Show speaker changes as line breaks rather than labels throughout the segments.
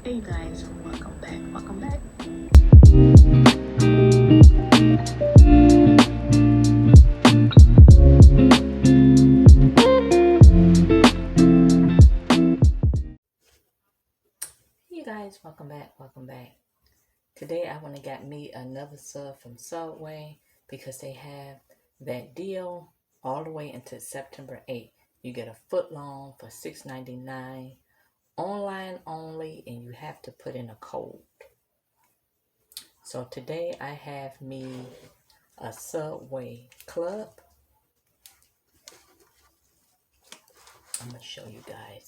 Hey guys, welcome back. Welcome back. Hey guys, welcome back. Welcome back. Today I want to get me another sub from Subway because they have that deal all the way until September 8th. You get a foot long for $6.99, online only, and you have to put in a code. So today I have me a Subway club. I'm going to show you guys.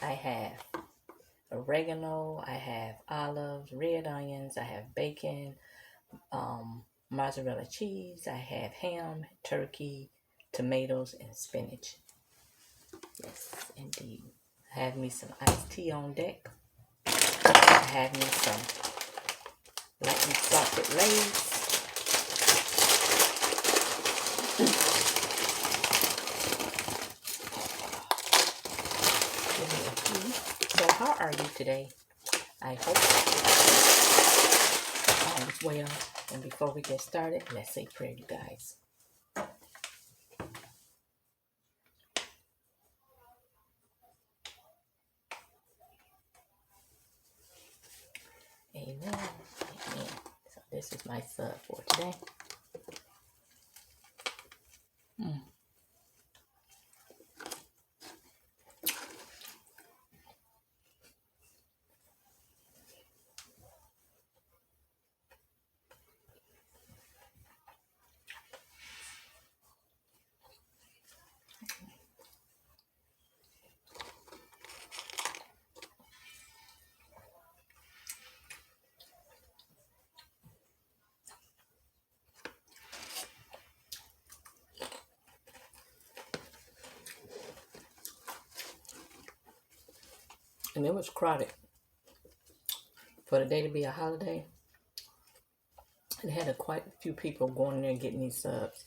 I have oregano, I have olives, red onions, I have bacon, mozzarella cheese, I have ham, turkey, tomatoes, and spinach. Yes, indeed. I have me some iced tea on deck. I have me some lightly salted Lay's. Give me a few. So how are you today? I hope all is well. And before we get started, let's say prayer, you guys. Amen. Amen. So this is my sub for today. And it was crowded. For the day to be a holiday, it had quite a few people going in there getting these subs.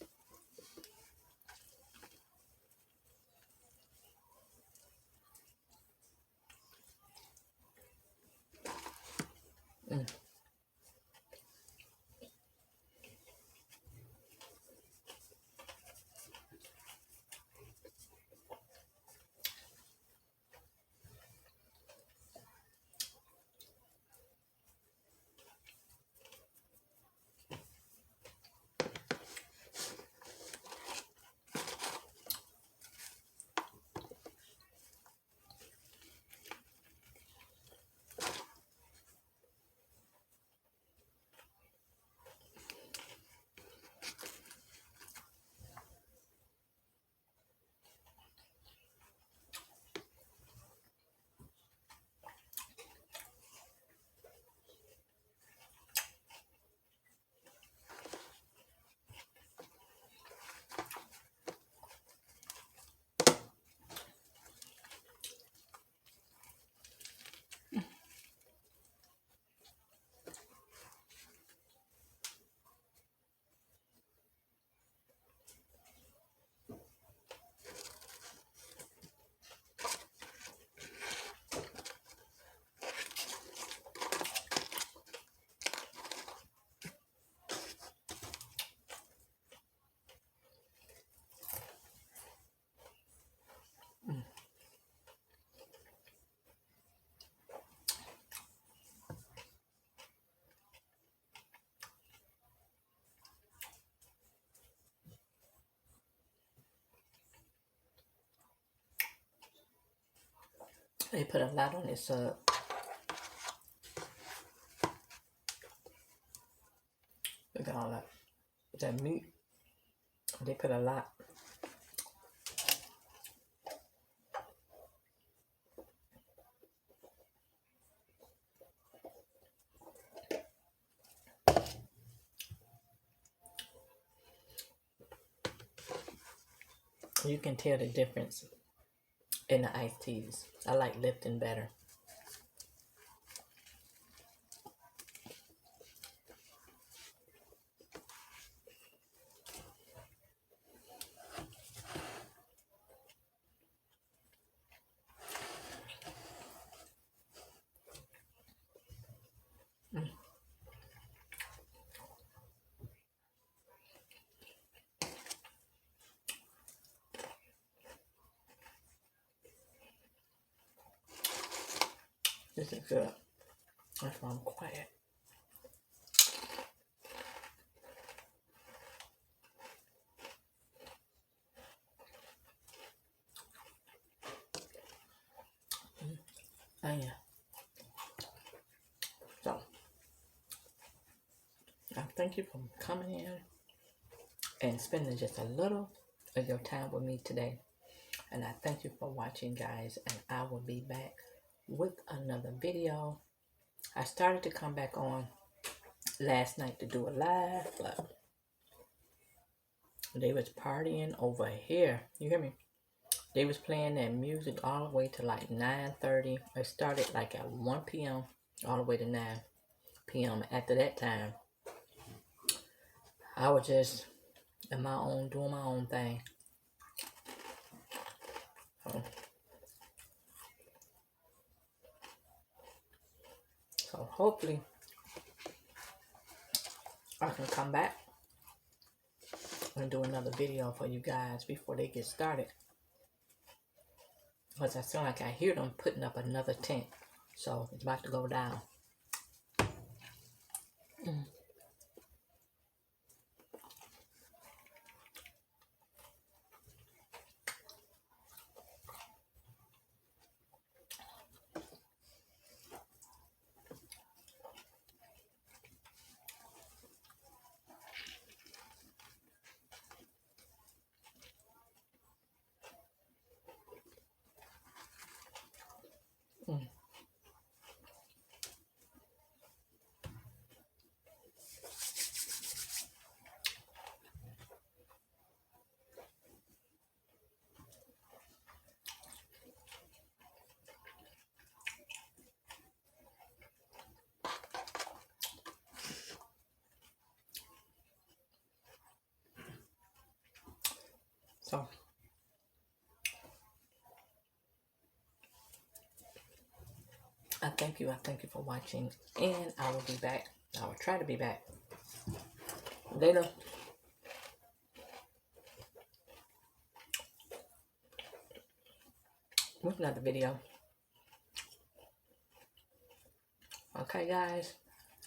They put a lot on this sub. Look at all that meat. They put a lot. You can tell the difference in the iced teas. I like Lipton better. This is good. That's why I'm quiet. Oh yeah. So I thank you for coming in and spending just a little of your time with me today. And I thank you for watching, guys. And I will be back with another video. I started to come back on last night to do a live, but they was partying over here. You hear me? They was playing that music all the way to like 9:30. It started like at 1 p.m. all the way to 9 p.m. After that time, I was just in my own, doing my own thing. So hopefully I can come back and do another video for you guys before they get started. Because I feel like I hear them putting up another tent. So it's about to go down. Mm. So I thank you for watching, and I will be back. I will try to be back later with another video. Okay, guys.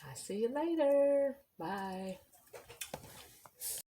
I'll see you later. Bye.